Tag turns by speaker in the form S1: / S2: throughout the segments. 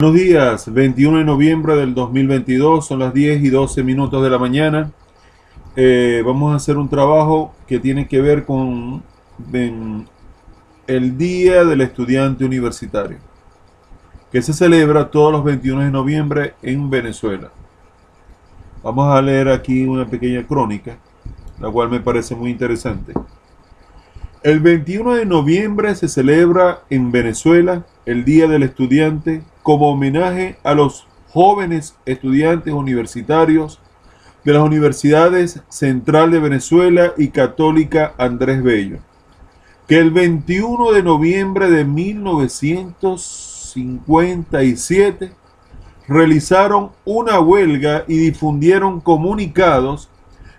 S1: Buenos días, 21 de noviembre del 2022, son las 10 y 12 minutos de la mañana. Vamos a hacer un trabajo que tiene que ver con el Día del Estudiante Universitario, que se celebra todos los 21 de noviembre en Venezuela. Vamos a leer aquí una pequeña crónica, la cual me parece muy interesante. El 21 de noviembre se celebra en Venezuela el Día del Estudiante como homenaje a los jóvenes estudiantes universitarios de las universidades Central de Venezuela y Católica Andrés Bello, que el 21 de noviembre de 1957 realizaron una huelga y difundieron comunicados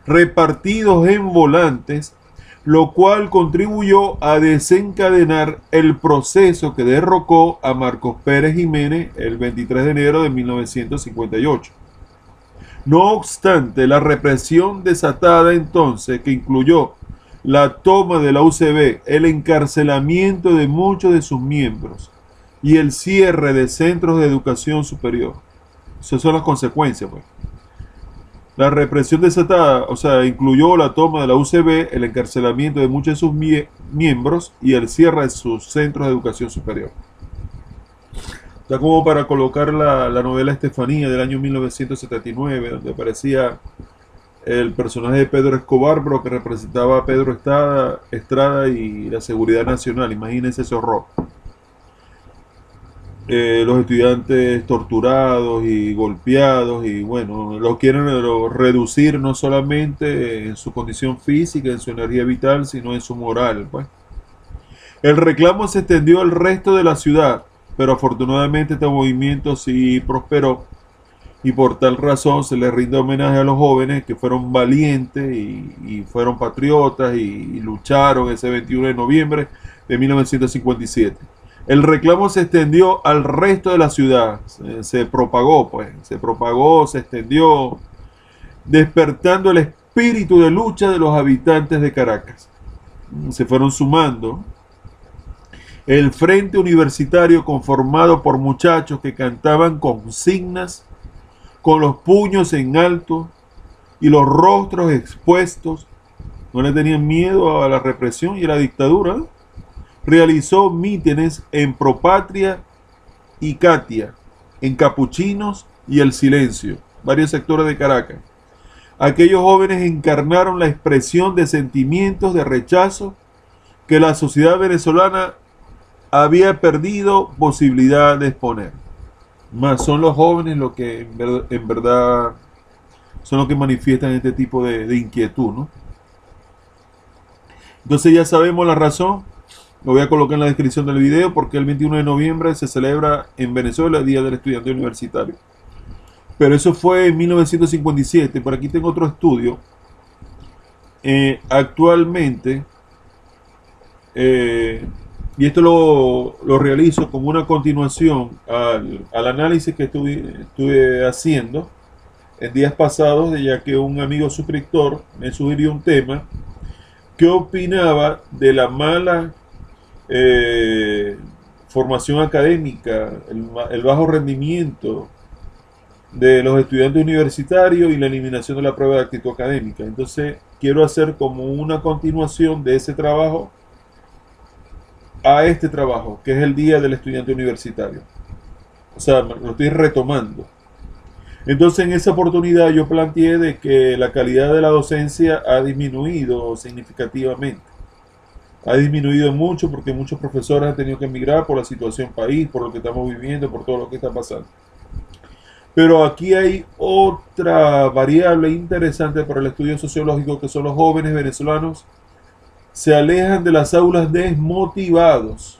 S1: repartidos en volantes, lo cual contribuyó a desencadenar el proceso que derrocó a Marcos Pérez Jiménez el 23 de enero de 1958. No obstante, la represión desatada entonces, que incluyó la toma de la UCB, el encarcelamiento de muchos de sus miembros y el cierre de centros de educación superior. Esas son las consecuencias, pues. La represión desatada, incluyó la toma de la UCB, el encarcelamiento de muchos de sus miembros y el cierre de sus centros de educación superior. Está como para colocar la novela Estefanía del año 1979, donde aparecía el personaje de Pedro Escobar, pero que representaba a Pedro Estrada y la seguridad nacional. Imagínense ese horror. Los estudiantes torturados y golpeados, y bueno, los quieren reducir no solamente en su condición física, en su energía vital, sino en su moral, pues. El reclamo se extendió al resto de la ciudad, pero afortunadamente este movimiento sí prosperó, y por tal razón se les rinde homenaje a los jóvenes que fueron valientes y fueron patriotas y lucharon ese 21 de noviembre de 1957. El reclamo se extendió al resto de la ciudad, se propagó, se extendió, despertando el espíritu de lucha de los habitantes de Caracas. Se fueron sumando el Frente Universitario, conformado por muchachos que cantaban consignas con los puños en alto y los rostros expuestos. No le tenían miedo a la represión y a la dictadura. Realizó mítines en Propatria y Catia, en Capuchinos y El Silencio, varios sectores de Caracas. Aquellos jóvenes encarnaron la expresión de sentimientos de rechazo que la sociedad venezolana había perdido posibilidad de exponer. Más son los jóvenes los que en verdad son los que manifiestan este tipo de inquietud, ¿no? Entonces ya sabemos la razón. Lo voy a colocar en la descripción del video, porque el 21 de noviembre se celebra en Venezuela el Día del Estudiante Universitario. Pero eso fue en 1957. Por aquí tengo otro estudio. Actualmente, y esto lo realizo como una continuación al análisis que estuve haciendo en días pasados, ya que un amigo suscriptor me sugirió un tema que opinaba de la mala formación académica, el bajo rendimiento de los estudiantes universitarios y la eliminación de la prueba de actitud académica. Entonces quiero hacer como una continuación de ese trabajo a este trabajo, que es el Día del Estudiante Universitario. O sea, lo estoy retomando. Entonces en esa oportunidad yo planteé de que la calidad de la docencia ha disminuido significativamente. Ha disminuido mucho porque muchos profesores han tenido que emigrar por la situación país, por lo que estamos viviendo, por todo lo que está pasando. Pero aquí hay otra variable interesante para el estudio sociológico, que son los jóvenes venezolanos se alejan de las aulas desmotivados.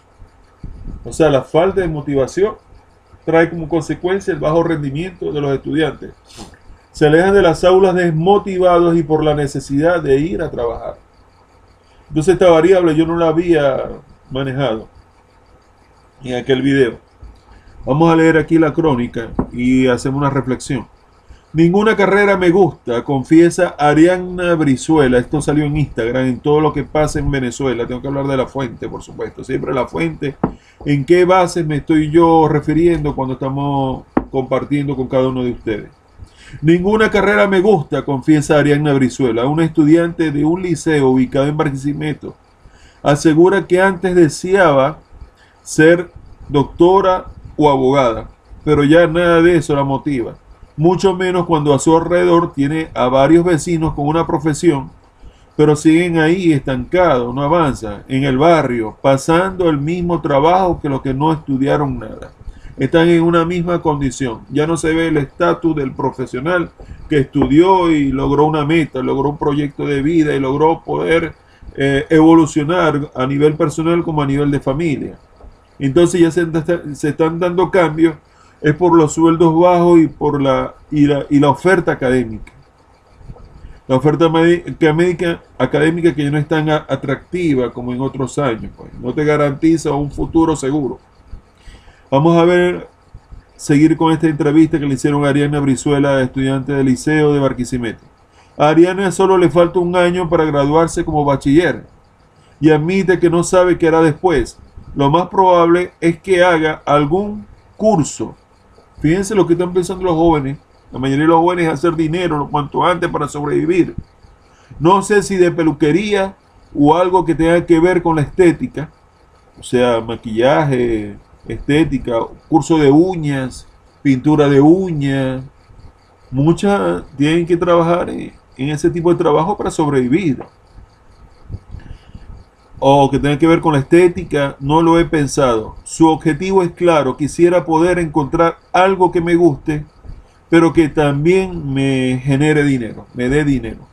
S1: O sea, la falta de motivación trae como consecuencia el bajo rendimiento de los estudiantes. Se alejan de las aulas desmotivados y por la necesidad de ir a trabajar. Entonces esta variable yo no la había manejado en aquel video. Vamos a leer aquí la crónica y hacemos una reflexión. Ninguna carrera me gusta, confiesa Arianna Brizuela. Esto salió en Instagram, en todo lo que pasa en Venezuela. Tengo que hablar de la fuente, por supuesto. Siempre la fuente. ¿En qué bases me estoy yo refiriendo cuando estamos compartiendo con cada uno de ustedes? Ninguna carrera me gusta, confiesa Arianna Brizuela, una estudiante de un liceo ubicado en Barquisimeto. Asegura que antes deseaba ser doctora o abogada, pero ya nada de eso la motiva. Mucho menos cuando a su alrededor tiene a varios vecinos con una profesión, pero siguen ahí estancados, no avanzan en el barrio, pasando el mismo trabajo que los que no estudiaron nada. Están en una misma condición. Ya no se ve el estatus del profesional que estudió y logró una meta, logró un proyecto de vida y logró poder evolucionar a nivel personal como a nivel de familia. Entonces ya se están dando cambios, es por los sueldos bajos y por la oferta académica. La oferta académica que ya no es tan atractiva como en otros años, pues. No te garantiza un futuro seguro. Vamos a seguir con esta entrevista que le hicieron a Arianna Brizuela, estudiante del liceo de Barquisimeto. A Arianna solo le falta un año para graduarse como bachiller y admite que no sabe qué hará después. Lo más probable es que haga algún curso. Fíjense lo que están pensando los jóvenes. La mayoría de los jóvenes es hacer dinero lo cuanto antes para sobrevivir. No sé si de peluquería o algo que tenga que ver con la estética, o sea, maquillaje, estética, curso de uñas, pintura de uñas. Muchas tienen que trabajar en ese tipo de trabajo para sobrevivir. O que tenga que ver con la estética, no lo he pensado. Su objetivo es claro, quisiera poder encontrar algo que me guste, pero que también me genere dinero, me dé dinero.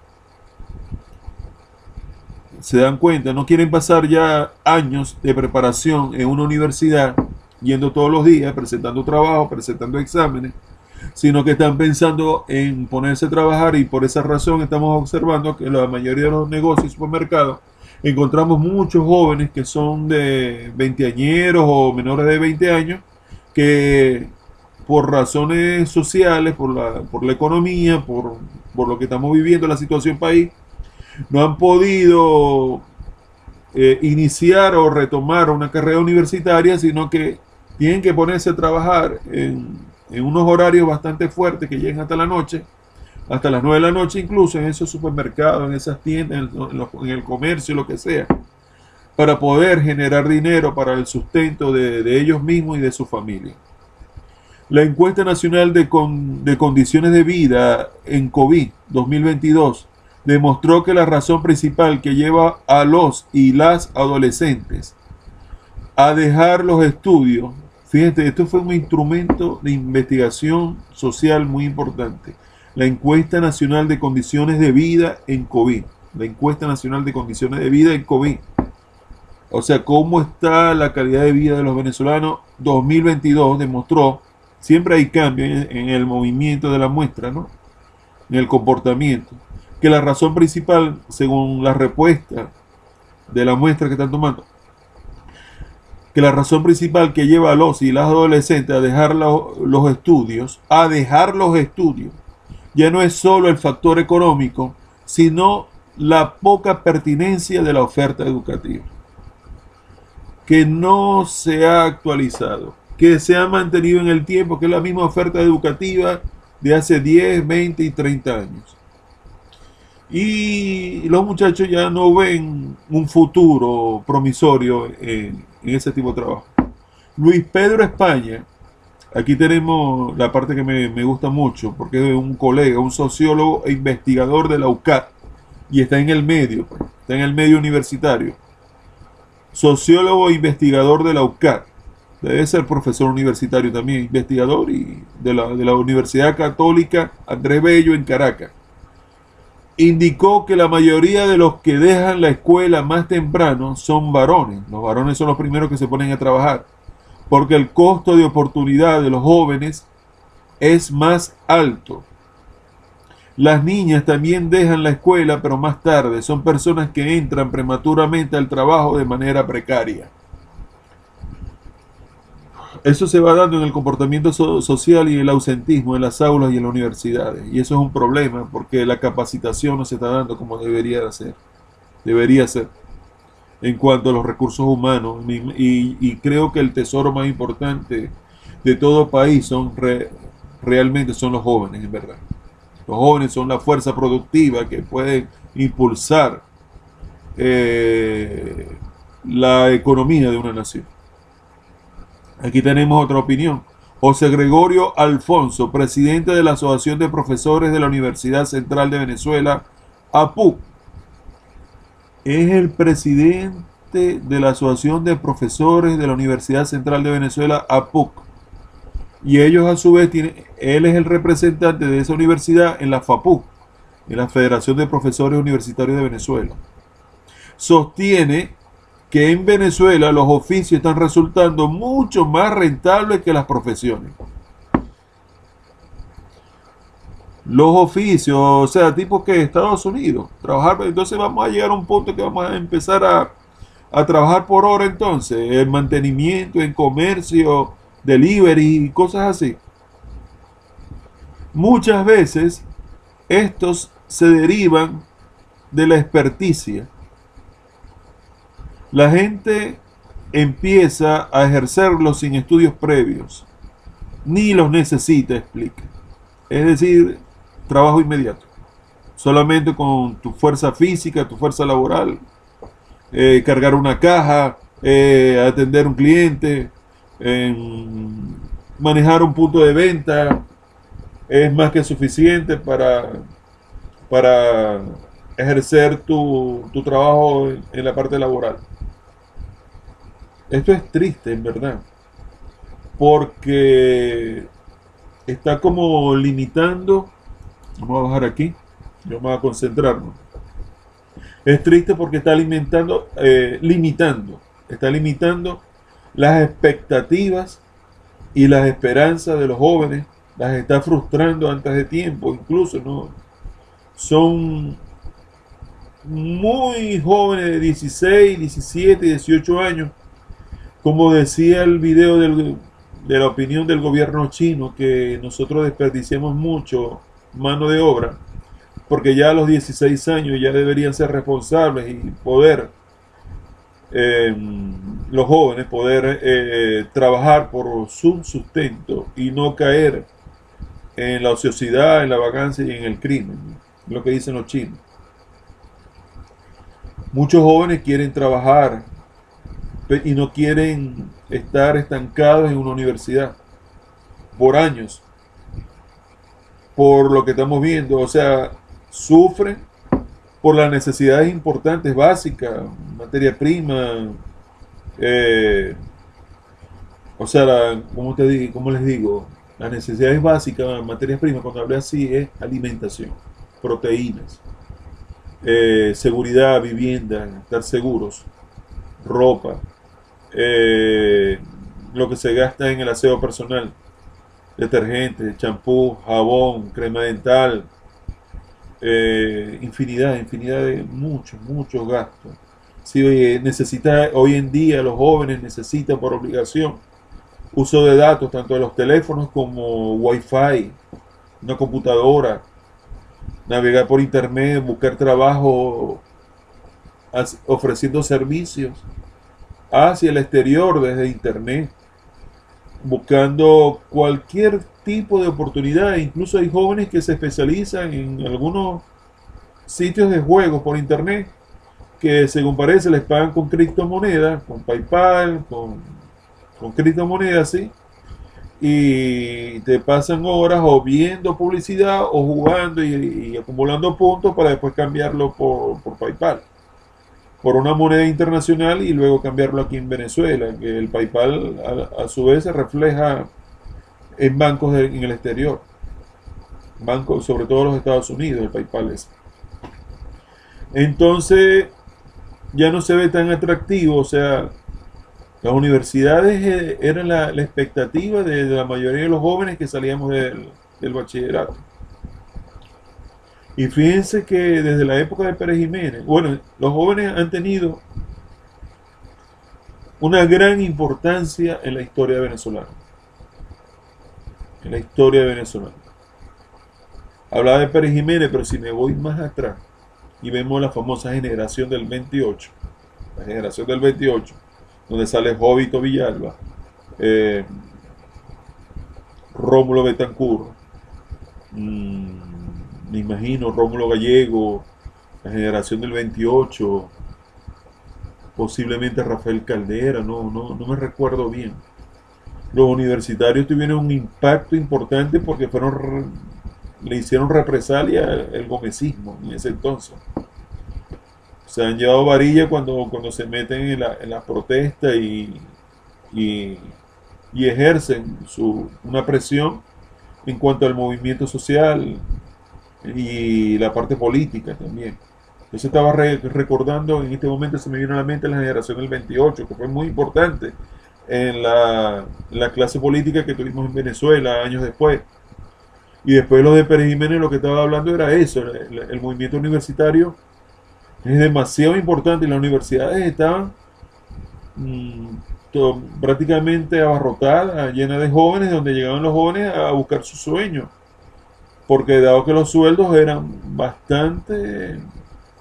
S1: Se dan cuenta, no quieren pasar ya años de preparación en una universidad, yendo todos los días, presentando trabajo, presentando exámenes, sino que están pensando en ponerse a trabajar, y por esa razón estamos observando que la mayoría de los negocios y supermercados encontramos muchos jóvenes que son de 20añeros o menores de 20 años que por razones sociales, por la economía, por lo que estamos viviendo, la situación país, no han podido iniciar o retomar una carrera universitaria, sino que tienen que ponerse a trabajar en unos horarios bastante fuertes que llegan hasta la noche, hasta las 9 de la noche incluso, en esos supermercados, en esas tiendas, en el comercio, lo que sea, para poder generar dinero para el sustento de ellos mismos y de su familia. La encuesta nacional de condiciones de vida en COVID 2022 demostró que la razón principal que lleva a los y las adolescentes a dejar los estudios, fíjate, esto fue un instrumento de investigación social muy importante. La encuesta nacional de condiciones de vida en COVID. La encuesta nacional de condiciones de vida en COVID. O sea, cómo está la calidad de vida de los venezolanos. 2022 demostró, siempre hay cambio en el movimiento de la muestra, ¿no? En el comportamiento. Que la razón principal, según la respuesta de la muestra que están tomando, que la razón principal que lleva a los y las adolescentes a dejar los estudios, ya no es solo el factor económico, sino la poca pertinencia de la oferta educativa, que no se ha actualizado, que se ha mantenido en el tiempo, que es la misma oferta educativa de hace 10, 20 y 30 años. Y los muchachos ya no ven un futuro promisorio en ese tipo de trabajo. Luis Pedro España, aquí tenemos la parte que me gusta mucho, porque es un colega, un sociólogo e investigador de la UCAD, y está en el medio, está en el medio universitario. Sociólogo e investigador de la UCAD, debe ser profesor universitario también, investigador y de la Universidad Católica Andrés Bello en Caracas. Indicó que la mayoría de los que dejan la escuela más temprano son varones. Los varones son los primeros que se ponen a trabajar, porque el costo de oportunidad de los jóvenes es más alto. Las niñas también dejan la escuela, pero más tarde. Son personas que entran prematuramente al trabajo de manera precaria. Eso se va dando en el comportamiento social y el ausentismo en las aulas y en las universidades. Y eso es un problema porque la capacitación no se está dando como debería de ser. Debería ser en cuanto a los recursos humanos. Y creo que el tesoro más importante de todo país realmente son los jóvenes, en verdad. Los jóvenes son la fuerza productiva que puede impulsar eh, la economía de una nación. Aquí tenemos otra opinión. José Gregorio Alfonso, presidente de la Asociación de Profesores de la Universidad Central de Venezuela, APUC, es el presidente de la Asociación de Profesores de la Universidad Central de Venezuela, APUC. Y ellos a su vez él es el representante de esa universidad en la FAPUC, en la Federación de Profesores Universitarios de Venezuela. Sostiene que en Venezuela los oficios están resultando mucho más rentables que las profesiones. Los oficios, o sea, tipo que Estados Unidos, trabajar, entonces vamos a llegar a un punto que vamos a empezar a trabajar por hora entonces, en mantenimiento, en comercio, delivery y cosas así. Muchas veces estos se derivan de la experticia. La gente empieza a ejercerlos sin estudios previos, ni los necesita, explica. Es decir, trabajo inmediato, solamente con tu fuerza física, tu fuerza laboral, cargar una caja, atender un cliente, manejar un punto de venta, es más que suficiente para ejercer tu trabajo en la parte laboral. Esto es triste, en verdad, porque está como limitando. Vamos a bajar aquí, vamos a concentrarnos. Es triste porque está está limitando las expectativas y las esperanzas de los jóvenes, las está frustrando antes de tiempo, incluso, ¿no? Son muy jóvenes de 16, 17, 18 años, como decía el video de la opinión del gobierno chino, que nosotros desperdiciamos mucho mano de obra, porque ya a los 16 años ya deberían ser responsables y poder, los jóvenes, poder trabajar por su sustento y no caer en la ociosidad, en la vacancia y en el crimen, lo que dicen los chinos. Muchos jóvenes quieren trabajar y no quieren estar estancados en una universidad por años, por lo que estamos viendo, o sea, sufren por las necesidades importantes, básicas, materia prima, o sea, ¿cómo les digo? Las necesidades básicas, materias primas, cuando hablé así, es alimentación, proteínas, seguridad, vivienda, estar seguros, ropa, lo que se gasta en el aseo personal, detergente, champú, jabón, crema dental, infinidad de muchos gastos. Si hoy en día los jóvenes necesitan por obligación uso de datos tanto de los teléfonos como wifi, una computadora, navegar por internet, buscar trabajo ofreciendo servicios hacia el exterior desde internet, buscando cualquier tipo de oportunidad. Incluso hay jóvenes que se especializan en algunos sitios de juegos por internet que, según parece, les pagan con criptomonedas, con PayPal, con criptomonedas, ¿sí? Y te pasan horas o viendo publicidad o jugando y acumulando puntos para después cambiarlo por PayPal, por una moneda internacional, y luego cambiarlo aquí en Venezuela, que el PayPal a su vez se refleja en bancos en el exterior, bancos sobre todo los Estados Unidos, el PayPal es. Entonces ya no se ve tan atractivo, o sea, las universidades eran la expectativa de la mayoría de los jóvenes que salíamos del bachillerato. Y fíjense que desde la época de Pérez Jiménez, bueno, los jóvenes han tenido una gran importancia en la historia venezolana. En la historia venezolana. Hablaba de Pérez Jiménez, pero si me voy más atrás y vemos la famosa generación del 28, la generación del 28, donde sale Jovito Villalba, eh, Rómulo Betancourt, me imagino Rómulo Gallego, la generación del 28, posiblemente Rafael Caldera, no me recuerdo bien. Los universitarios tuvieron un impacto importante porque le hicieron represalia el gomecismo en ese entonces. Se han llevado varilla cuando se meten en la protesta y, y ejercen una presión en cuanto al movimiento social y la parte política también. Yo se estaba recordando, en este momento se me vino a la mente la generación del 28, que fue muy importante en la clase política que tuvimos en Venezuela años después. Y después los de Pérez Jiménez, lo que estaba hablando era eso, el movimiento universitario es demasiado importante y las universidades estaban prácticamente abarrotadas, llenas de jóvenes, donde llegaban los jóvenes a buscar sus sueños. Porque dado que los sueldos eran bastante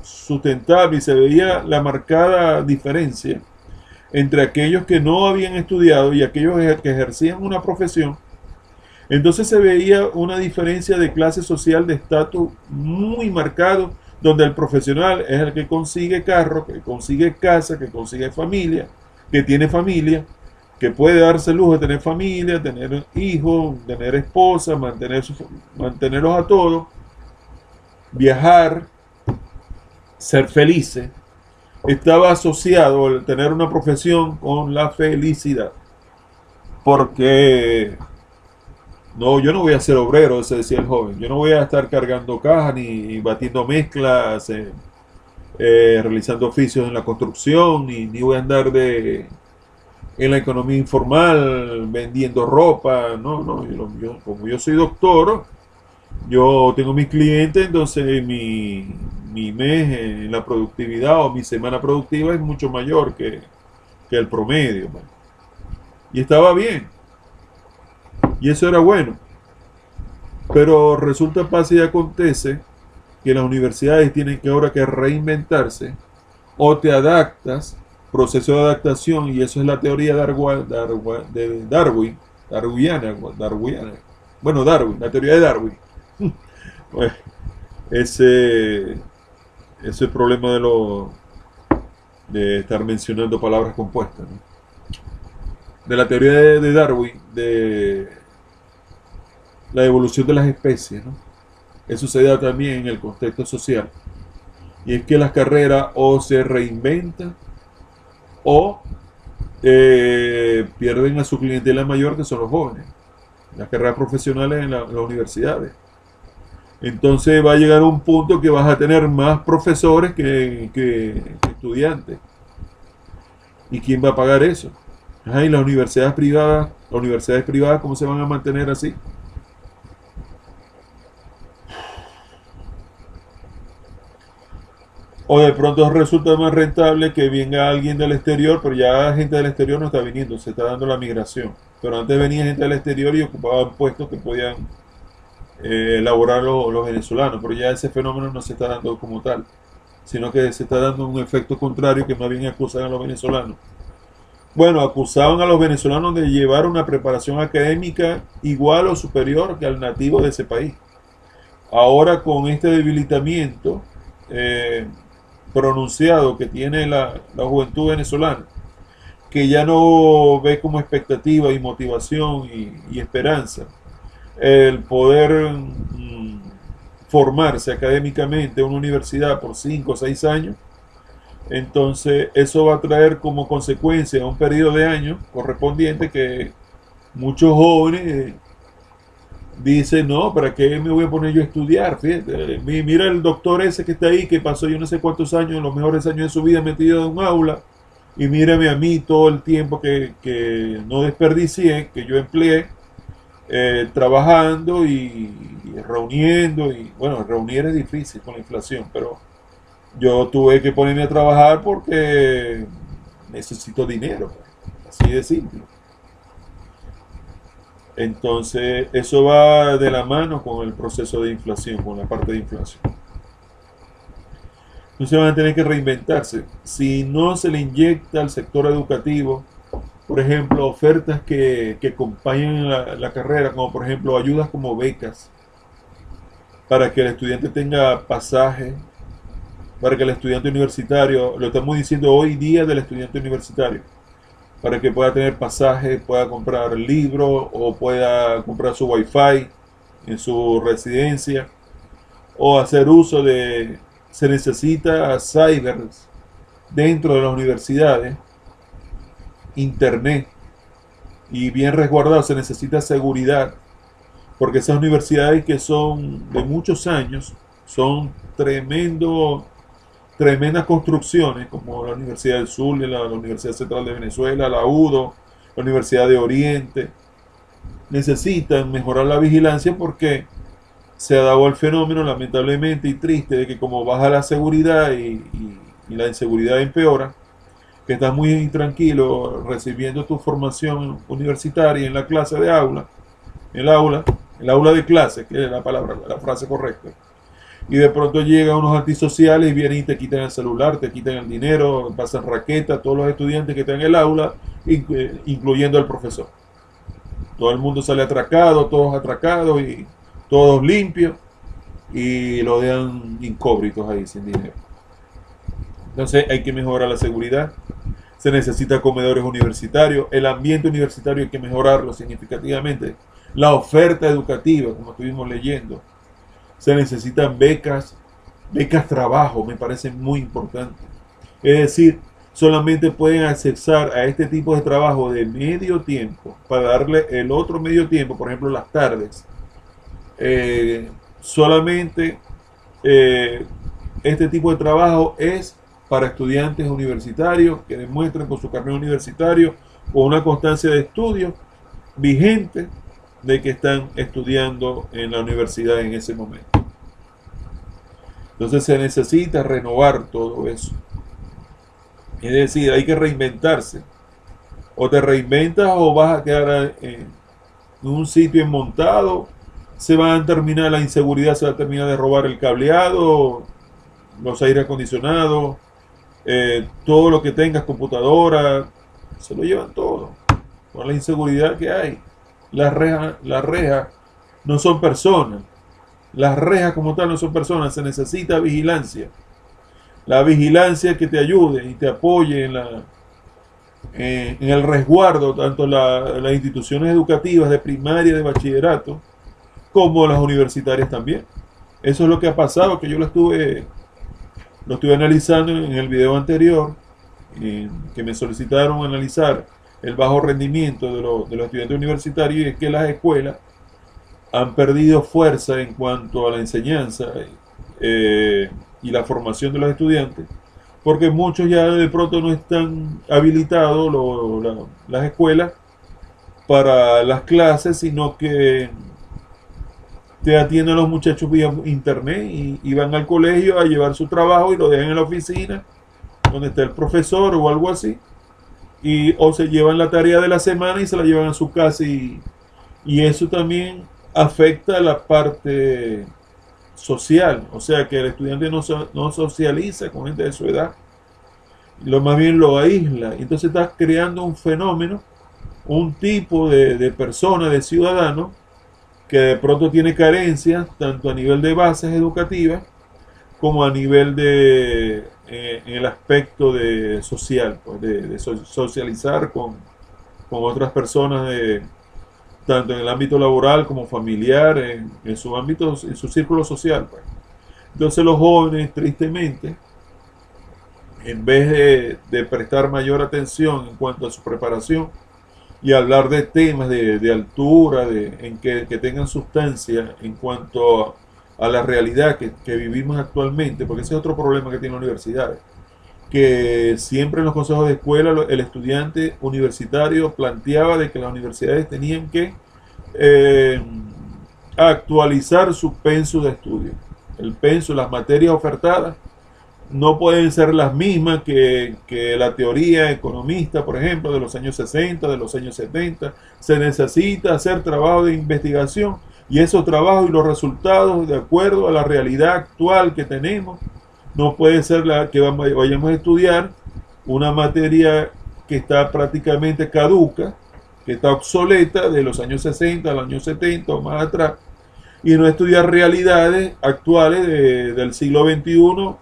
S1: sustentables y se veía la marcada diferencia entre aquellos que no habían estudiado y aquellos que ejercían una profesión, entonces se veía una diferencia de clase social, de estatus muy marcado, donde el profesional es el que consigue carro, que consigue casa, que consigue familia, que tiene familia, que puede darse el lujo de tener familia, tener hijos, tener esposa, mantenerlos a todos, viajar, ser felices. Estaba asociado el tener una profesión con la felicidad. Porque no, yo no voy a ser obrero, se decía el joven. Yo no voy a estar cargando cajas ni batiendo mezclas, realizando oficios en la construcción, ni voy a andar en la economía informal vendiendo ropa. No, como yo soy doctor, yo tengo mis clientes, entonces mi mes en la productividad o mi semana productiva es mucho mayor que el promedio. Man. Y estaba bien. Y eso era bueno. Pero resulta, pasa y acontece que las universidades tienen que ahora que reinventarse o te adaptas, proceso de adaptación, y eso es la teoría de Darwin, darwiniana. Bueno, Darwin, la teoría de Darwin. Pues, ese problema de estar mencionando palabras compuestas, ¿no? De la teoría de Darwin, de la evolución de las especies, ¿no? Eso se da también en el contexto social. Y es que las carreras o se reinventan o pierden a su clientela mayor, que son los jóvenes. Las carreras profesionales en las universidades. Entonces va a llegar un punto que vas a tener más profesores que estudiantes. ¿Y quién va a pagar eso? Y las universidades privadas, ¿cómo se van a mantener así? O de pronto resulta más rentable que venga alguien del exterior, pero ya gente del exterior no está viniendo, se está dando la migración. Pero antes venía gente del exterior y ocupaban puestos que podían elaborar los venezolanos, pero ya ese fenómeno no se está dando como tal, sino que se está dando un efecto contrario, que más bien acusan a los venezolanos. Bueno, acusaban a los venezolanos de llevar una preparación académica igual o superior que al nativo de ese país. Ahora, con este debilitamiento pronunciado que tiene la juventud venezolana, que ya no ve como expectativa y motivación y esperanza el poder formarse académicamente en una universidad por 5 o 6 años, entonces eso va a traer como consecuencia un periodo de años correspondiente que muchos jóvenes dicen, no, ¿para qué me voy a poner yo a estudiar? Fíjate, mira el doctor ese que está ahí, que pasó yo no sé cuántos años, los mejores años de su vida metido en un aula, y mírame a mí todo el tiempo que no desperdicié, que yo empleé, trabajando y reuniendo, y bueno, reunir es difícil con la inflación, pero yo tuve que ponerme a trabajar porque necesito dinero. Así de simple. Entonces, eso va de la mano con el proceso de inflación, con la parte de inflación. Entonces van a tener que reinventarse. Si no se le inyecta al sector educativo, por ejemplo, ofertas que acompañan la carrera, como por ejemplo ayudas como becas, para que el estudiante tenga pasaje, para que el estudiante universitario, lo estamos diciendo hoy día del estudiante universitario, para que pueda tener pasaje, pueda comprar libros o pueda comprar su wifi en su residencia o hacer uso de, se necesita cyber dentro de las universidades, internet y bien resguardado, se necesita seguridad, porque esas universidades que son de muchos años son tremendas construcciones, como la Universidad del Sur, la Universidad Central de Venezuela, la UDO, la Universidad de Oriente, necesitan mejorar la vigilancia porque se ha dado el fenómeno lamentablemente y triste de que como baja la seguridad y la inseguridad empeora, que estás muy tranquilo recibiendo tu formación universitaria en la clase de aula, el aula de clase, que es la palabra, la frase correcta. Y de pronto llegan unos antisociales y vienen y te quitan el celular, te quitan el dinero, pasan raqueta a todos los estudiantes que están en el aula, incluyendo al profesor. Todo el mundo sale atracado, todos atracados y todos limpios y lo dejan incógnitos ahí sin dinero. Entonces hay que mejorar la seguridad, se necesita comedores universitarios, el ambiente universitario hay que mejorarlo significativamente, la oferta educativa, como estuvimos leyendo, se necesitan becas, becas trabajo, me parece muy importante. Es decir, solamente pueden accesar a este tipo de trabajo de medio tiempo para darle el otro medio tiempo, por ejemplo las tardes. Solamente este tipo de trabajo es para estudiantes universitarios que demuestren con su carnet universitario o una constancia de estudio vigente de que están estudiando en la universidad en ese momento. Entonces se necesita renovar todo eso. Es decir, hay que reinventarse. O te reinventas o vas a quedar en un sitio montado. Se va a terminar la inseguridad, se va a terminar de robar el cableado, los aire acondicionados, todo lo que tengas, computadora, se lo llevan todo. Con la inseguridad que hay. Las rejas no son personas. Las rejas como tal no son personas, se necesita vigilancia. La vigilancia que te ayude y te apoye en el resguardo, tanto las instituciones educativas de primaria, de bachillerato, como las universitarias también. Eso es lo que ha pasado, que yo lo estuve analizando en el video anterior, que me solicitaron analizar el bajo rendimiento de los estudiantes universitarios, y es que las escuelas han perdido fuerza en cuanto a la enseñanza y la formación de los estudiantes, porque muchos ya de pronto no están habilitados las escuelas para las clases, sino que te atienden a los muchachos vía internet y van al colegio a llevar su trabajo y lo dejan en la oficina donde está el profesor o algo así, o se llevan la tarea de la semana y se la llevan a su casa, y eso también afecta a la parte social, o sea que el estudiante no socializa con gente de su edad, lo más bien lo aísla. Entonces estás creando un fenómeno, un tipo de persona, de ciudadano, que de pronto tiene carencias tanto a nivel de bases educativas como a nivel en el aspecto de social, pues de socializar con otras personas, tanto en el ámbito laboral como familiar, en su ámbito, en su círculo social, pues. Entonces los jóvenes, tristemente, en vez de prestar mayor atención en cuanto a su preparación y hablar de temas de altura, que tengan sustancia en cuanto a la realidad que vivimos actualmente, porque ese es otro problema que tiene la universidad, que siempre en los consejos de escuela el estudiante universitario planteaba de que las universidades tenían que actualizar su penso de estudio, el penso, las materias ofertadas no pueden ser las mismas que la teoría economista, por ejemplo, de los años 60, de los años 70. Se necesita hacer trabajo de investigación y esos trabajos y los resultados de acuerdo a la realidad actual que tenemos. No puede ser la que vayamos a estudiar una materia que está prácticamente caduca, que está obsoleta de los años 60, los años 70 o más atrás, y no estudiar realidades actuales del siglo XXI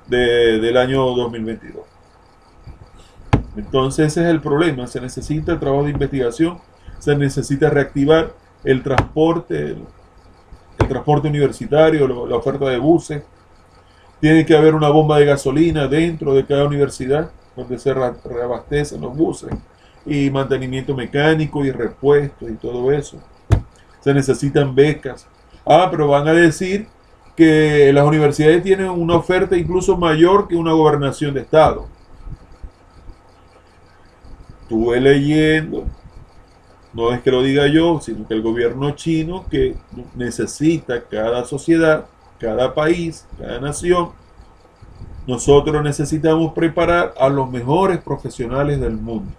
S1: del año 2022. Entonces ese es el problema, se necesita el trabajo de investigación, se necesita reactivar el transporte universitario, la oferta de buses, tiene que haber una bomba de gasolina dentro de cada universidad donde se reabastecen los buses y mantenimiento mecánico y repuestos y todo eso. Se necesitan becas. Pero van a decir que las universidades tienen una oferta incluso mayor que una gobernación de estado. Estuve leyendo, no es que lo diga yo, sino que el gobierno chino, que necesita cada sociedad, cada país, cada nación, nosotros necesitamos preparar a los mejores profesionales del mundo.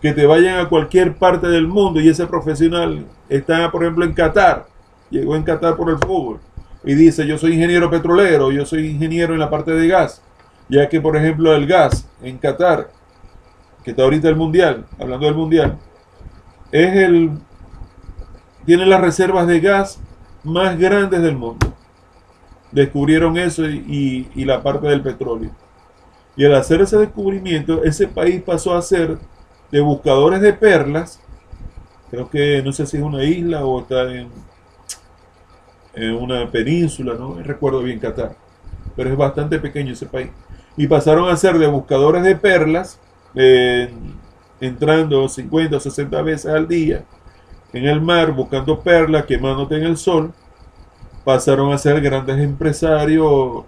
S1: Que te vayan a cualquier parte del mundo y ese profesional está, por ejemplo, en Qatar, llegó en Qatar por el fútbol, y dice, yo soy ingeniero petrolero, yo soy ingeniero en la parte de gas, ya que, por ejemplo, el gas en Qatar, que está ahorita el mundial, hablando del mundial, tiene las reservas de gas más grandes del mundo. Descubrieron eso y la parte del petróleo. Y al hacer ese descubrimiento, ese país pasó a ser de buscadores de perlas, creo que no sé si es una isla o está en una península, no recuerdo bien Qatar, pero es bastante pequeño ese país. Y pasaron a ser de buscadores de perlas, entrando 50 o 60 veces al día en el mar buscando perlas, quemándote en el sol. Pasaron a ser grandes empresarios,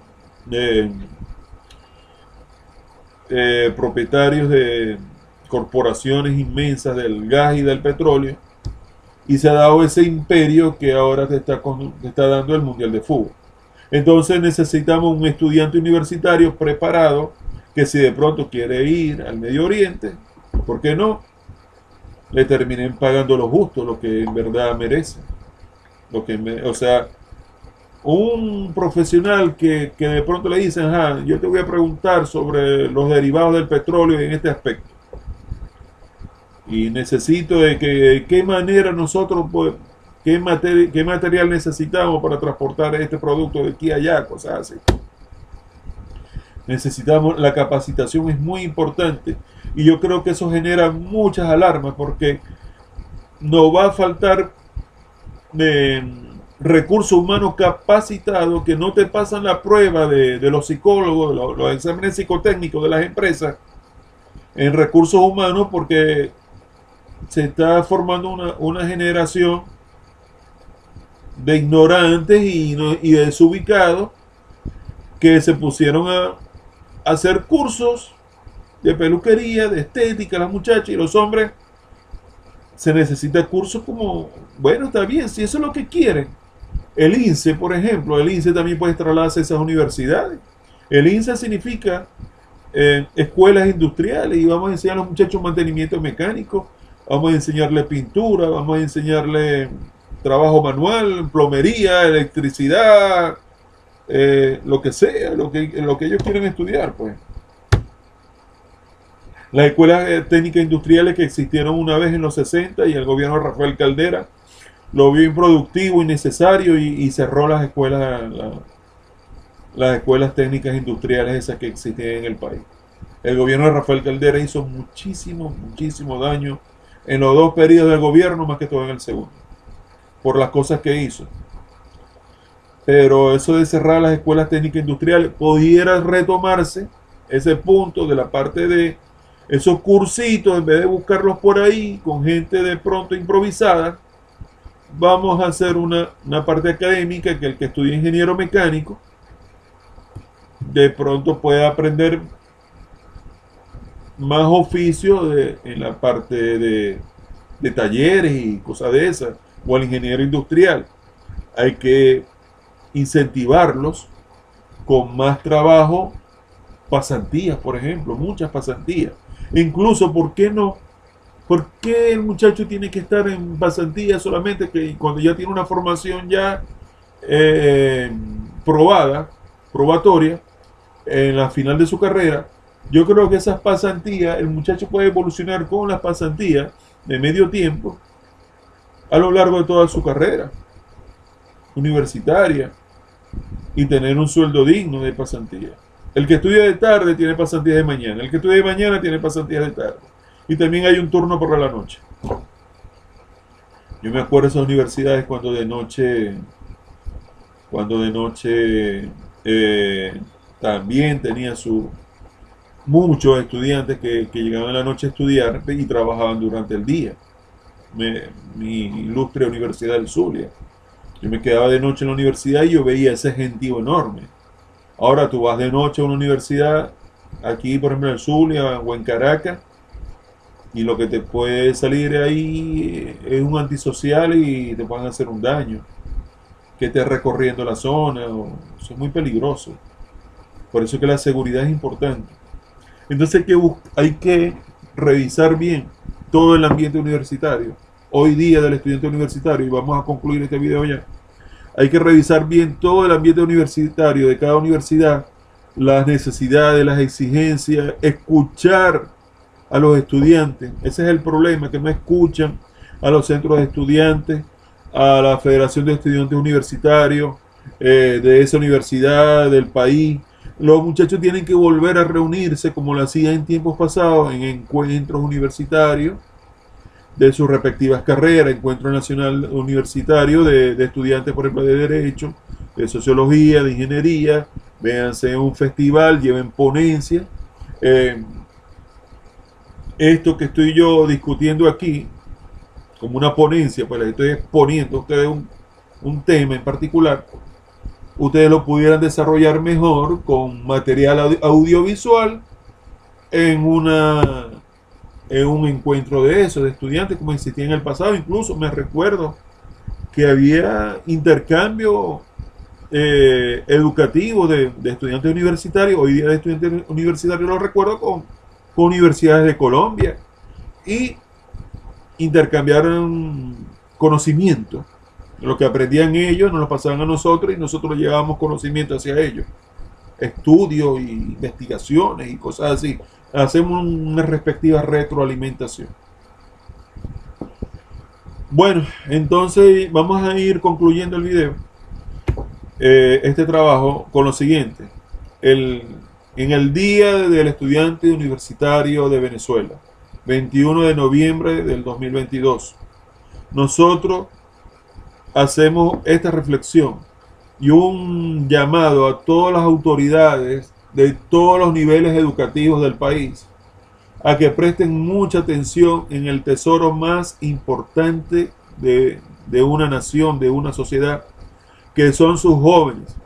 S1: propietarios de corporaciones inmensas del gas y del petróleo, y se ha dado ese imperio que ahora te está dando el Mundial de Fútbol. Entonces necesitamos un estudiante universitario preparado que, si de pronto quiere ir al Medio Oriente, ¿por qué no? Le terminen pagando lo justo, lo que en verdad merece. O sea, un profesional que de pronto le dicen, yo te voy a preguntar sobre los derivados del petróleo en este aspecto. Y necesito de qué manera nosotros, pues, qué material necesitamos para transportar este producto de aquí a allá, cosas así. Necesitamos, la capacitación es muy importante. Y yo creo que eso genera muchas alarmas, porque nos va a faltar recursos humanos capacitados que no te pasan la prueba de los psicólogos, los exámenes psicotécnicos de las empresas en recursos humanos, porque se está formando una generación de ignorantes y desubicados que se pusieron a hacer cursos de peluquería, de estética, las muchachas y los hombres. Se necesita cursos como, bueno, está bien, si eso es lo que quieren. El INSE, por ejemplo, el INSE también puede trasladarse a esas universidades. El INSE significa escuelas industriales, y vamos a enseñar a los muchachos mantenimiento mecánico, vamos a enseñarle pintura, vamos a enseñarle trabajo manual, plomería, electricidad, lo que sea, lo que ellos quieren estudiar, pues. Las escuelas técnicas industriales que existieron una vez en los 60, y el gobierno de Rafael Caldera lo vio improductivo, innecesario, y cerró las escuelas técnicas industriales esas que existían en el país. El gobierno de Rafael Caldera hizo muchísimo daño en los dos periodos del gobierno, más que todo en el segundo, por las cosas que hizo. Pero eso de cerrar las escuelas técnicas industriales, pudiera retomarse ese punto de la parte de esos cursitos, en vez de buscarlos por ahí con gente de pronto improvisada. Vamos a hacer una parte académica, que el que estudie ingeniero mecánico de pronto pueda aprender más oficio en la parte de talleres y cosas de esas, o el ingeniero industrial. Hay que incentivarlos con más trabajo, pasantías, por ejemplo, muchas pasantías. Incluso, ¿por qué no? ¿Por qué el muchacho tiene que estar en pasantía solamente que cuando ya tiene una formación ya eh, probada, probatoria, en la final de su carrera? Yo creo que esas pasantías, el muchacho puede evolucionar con las pasantías de medio tiempo a lo largo de toda su carrera universitaria y tener un sueldo digno de pasantía. El que estudia de tarde tiene pasantías de mañana, el que estudia de mañana tiene pasantías de tarde. Y también hay un turno por la noche. Yo me acuerdo de esas universidades cuando de noche también tenía muchos estudiantes que llegaban en la noche a estudiar y trabajaban durante el día. Mi ilustre Universidad del Zulia. Yo me quedaba de noche en la universidad y yo veía ese gentío enorme. Ahora tú vas de noche a una universidad, aquí por ejemplo en el Zulia o en Caracas, y lo que te puede salir ahí es un antisocial y te pueden hacer un daño. Que estés recorriendo la zona, eso es muy peligroso. Por eso es que la seguridad es importante. Entonces hay que revisar bien todo el ambiente universitario. Hoy día del estudiante universitario, y vamos a concluir este video ya, hay que revisar bien todo el ambiente universitario de cada universidad, las necesidades, las exigencias, escuchar a los estudiantes. Ese es el problema, que no escuchan a los centros de estudiantes, a la Federación de Estudiantes Universitarios, de esa universidad, del país. Los muchachos tienen que volver a reunirse como lo hacían en tiempos pasados, en encuentros universitarios de sus respectivas carreras, encuentro nacional universitario de estudiantes, por ejemplo, de Derecho, de Sociología, de Ingeniería, véanse un festival, lleven ponencia. Esto que estoy yo discutiendo aquí, como una ponencia, pues les estoy exponiendo a ustedes un tema en particular, ustedes lo pudieran desarrollar mejor con material audiovisual en un encuentro de eso, de estudiantes, como existía en el pasado. Incluso me recuerdo que había intercambio educativo de estudiantes universitarios. Hoy día de estudiantes universitarios lo recuerdo con universidades de Colombia, y intercambiaron conocimiento. Lo que aprendían ellos nos lo pasaban a nosotros y nosotros llevábamos conocimiento hacia ellos. Estudios, y investigaciones y cosas así. Hacemos una respectiva retroalimentación. Bueno, entonces vamos a ir concluyendo el video, este trabajo, con lo siguiente. En el Día del Estudiante Universitario de Venezuela, 21 de noviembre del 2022, nosotros hacemos esta reflexión y un llamado a todas las autoridades de todos los niveles educativos del país a que presten mucha atención en el tesoro más importante de una nación, de una sociedad, que son sus jóvenes.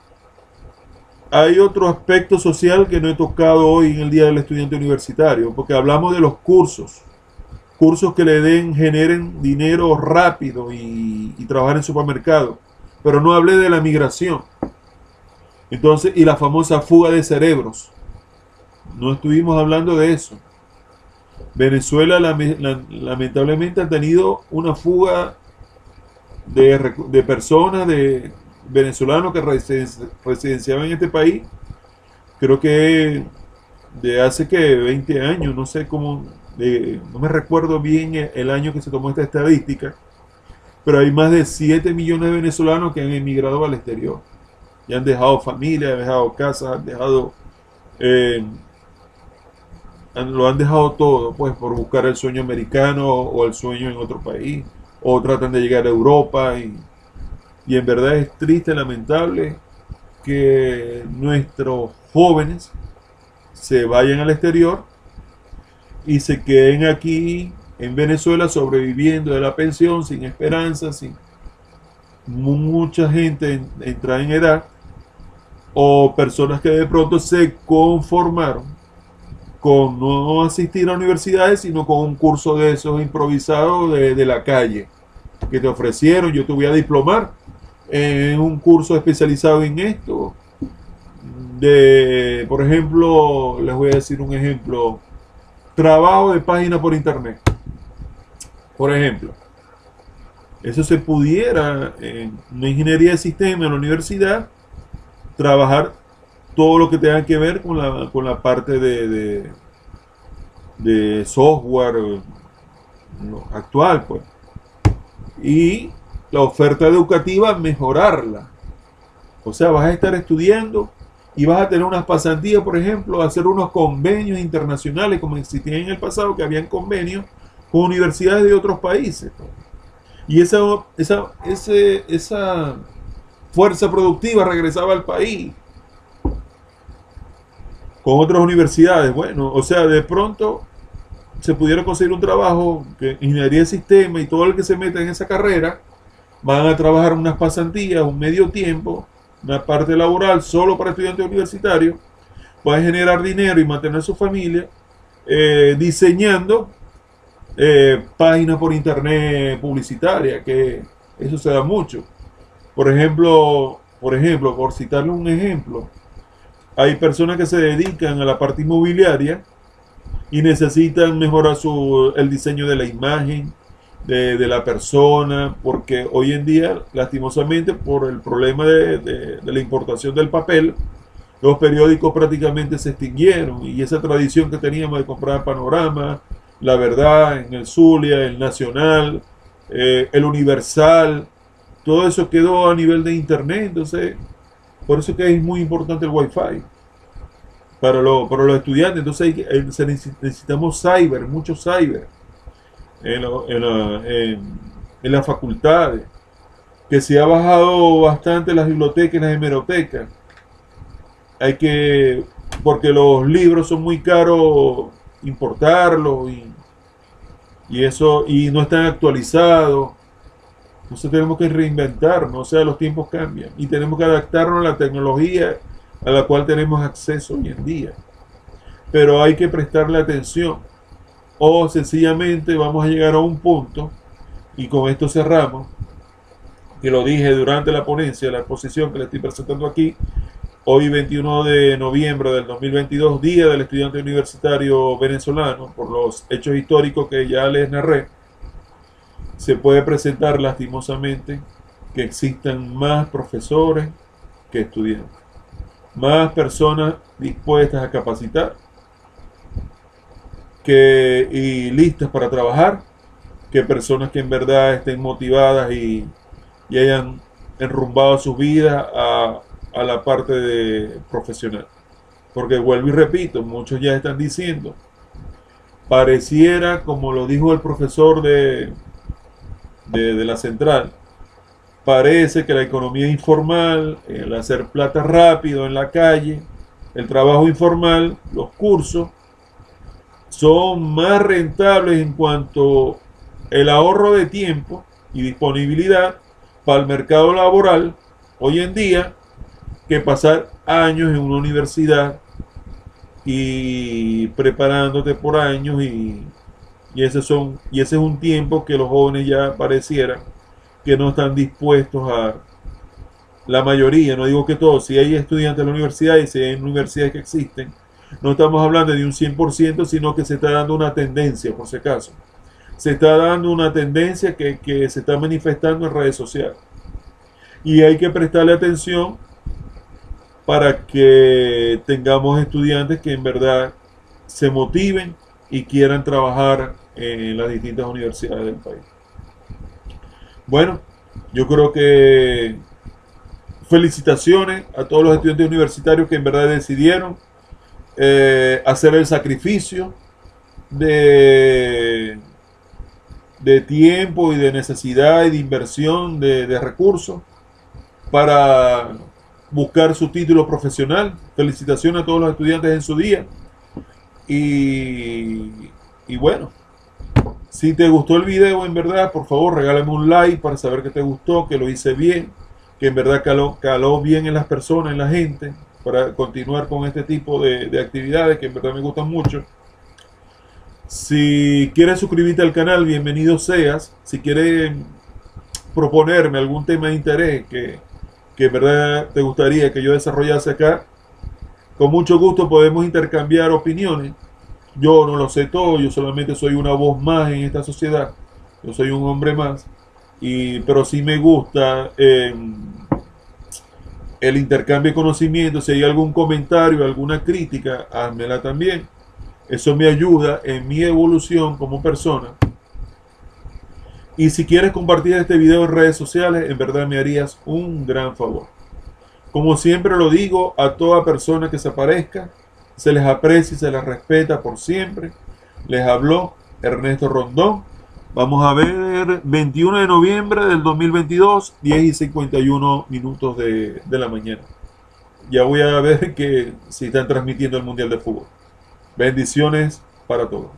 S1: Hay otro aspecto social que no he tocado hoy en el Día del Estudiante Universitario, porque hablamos de los cursos que generen dinero rápido y trabajar en supermercado, pero no hablé de la migración. Entonces, y la famosa fuga de cerebros, no estuvimos hablando de eso. Venezuela lamentablemente ha tenido una fuga de personas, de venezolanos que residenciaban en este país, creo que de hace que 20 años, no sé cómo, no me recuerdo bien el año que se tomó esta estadística, pero hay más de 7 millones de venezolanos que han emigrado al exterior y han dejado familia, han dejado casas, lo han dejado todo, pues, por buscar el sueño americano o el sueño en otro país, o tratan de llegar a Europa, y en verdad es triste, lamentable que nuestros jóvenes se vayan al exterior y se queden aquí en Venezuela sobreviviendo de la pensión, sin esperanza, sin mucha gente entra en edad, o personas que de pronto se conformaron con no asistir a universidades, sino con un curso de esos improvisados de la calle, que te ofrecieron: yo te voy a diplomar en un curso especializado en esto, por ejemplo, les voy a decir un ejemplo, trabajo de página por internet, por ejemplo. Eso se pudiera en una ingeniería de sistema en la universidad, trabajar todo lo que tenga que ver con la parte de software actual, pues. Y la oferta educativa, mejorarla. O sea, vas a estar estudiando y vas a tener unas pasantías, por ejemplo, hacer unos convenios internacionales como existían en el pasado, que habían convenios con universidades de otros países. Y esa fuerza productiva regresaba al país con otras universidades. Bueno, o sea, de pronto se pudiera conseguir un trabajo que ingeniería de sistema y todo el que se meta en esa carrera van a trabajar unas pasantías, un medio tiempo, una parte laboral solo para estudiantes universitarios, pueden generar dinero y mantener su familia diseñando páginas por internet publicitaria, que eso se da mucho. Por citarle un ejemplo, hay personas que se dedican a la parte inmobiliaria y necesitan mejorar el diseño de la imagen de la persona, porque hoy en día, lastimosamente, por el problema de la importación del papel, los periódicos prácticamente se extinguieron y esa tradición que teníamos de comprar Panorama, La Verdad, en el Zulia, el Nacional, el Universal, todo eso quedó a nivel de internet. Entonces, por eso que es muy importante el Wi-Fi para los estudiantes. Entonces necesitamos cyber, mucho cyber en las facultades, que se ha bajado bastante las bibliotecas y las hemerotecas. Porque los libros son muy caros importarlos y eso, y no están actualizados. Entonces tenemos que reinventarnos, o sea, los tiempos cambian y tenemos que adaptarnos a la tecnología a la cual tenemos acceso hoy en día. Pero hay que prestarle atención, o sencillamente vamos a llegar a un punto, y con esto cerramos, que lo dije durante la ponencia, la exposición que le estoy presentando aquí, hoy 21 de noviembre del 2022, Día del Estudiante Universitario Venezolano, por los hechos históricos que ya les narré. Se puede presentar lastimosamente que existan más profesores que estudiantes, más personas dispuestas a capacitar y listas para trabajar, que personas que en verdad estén motivadas y hayan enrumbado sus vidas a la parte profesional. Porque vuelvo y repito, muchos ya están diciendo, pareciera, como lo dijo el profesor de la central, parece que la economía informal, el hacer plata rápido en la calle, el trabajo informal, los cursos, son más rentables en cuanto el ahorro de tiempo y disponibilidad para el mercado laboral hoy en día, que pasar años en una universidad y preparándote por años y ese es un tiempo que los jóvenes ya pareciera que no están dispuestos la mayoría, no digo que todos, si hay estudiantes en la universidad y si hay universidades que existen, no estamos hablando de un 100%, sino que se está dando una tendencia, por si acaso. Se está dando una tendencia que se está manifestando en redes sociales. Y hay que prestarle atención para que tengamos estudiantes que en verdad se motiven y quieran trabajar en las distintas universidades del país. Bueno, yo creo que felicitaciones a todos los estudiantes universitarios que en verdad decidieron hacer el sacrificio de tiempo y de necesidad y de inversión de recursos para buscar su título profesional. Felicitaciones a todos los estudiantes en su día. Y bueno, si te gustó el video, en verdad, por favor, regálame un like para saber que te gustó, que lo hice bien, que en verdad caló bien en las personas, en la gente, para continuar con este tipo de actividades que en verdad me gustan mucho. Si quieres suscribirte al canal, bienvenido seas. Si quieres proponerme algún tema de interés que en verdad te gustaría que yo desarrollase acá, Con mucho gusto podemos intercambiar opiniones. Yo no lo sé todo, yo solamente soy una voz más en esta sociedad. Yo soy un hombre más. Pero sí me gusta el intercambio de conocimientos. Si hay algún comentario, alguna crítica, házmela también. Eso me ayuda en mi evolución como persona. Y si quieres compartir este video en redes sociales, en verdad me harías un gran favor. Como siempre lo digo, a toda persona que se aparezca, se les aprecia y se les respeta por siempre. Les habló Ernesto Rondón. Vamos a ver, 21 de noviembre del 2022, 10:51 de la mañana. Ya voy a ver que si están transmitiendo el Mundial de Fútbol. Bendiciones para todos.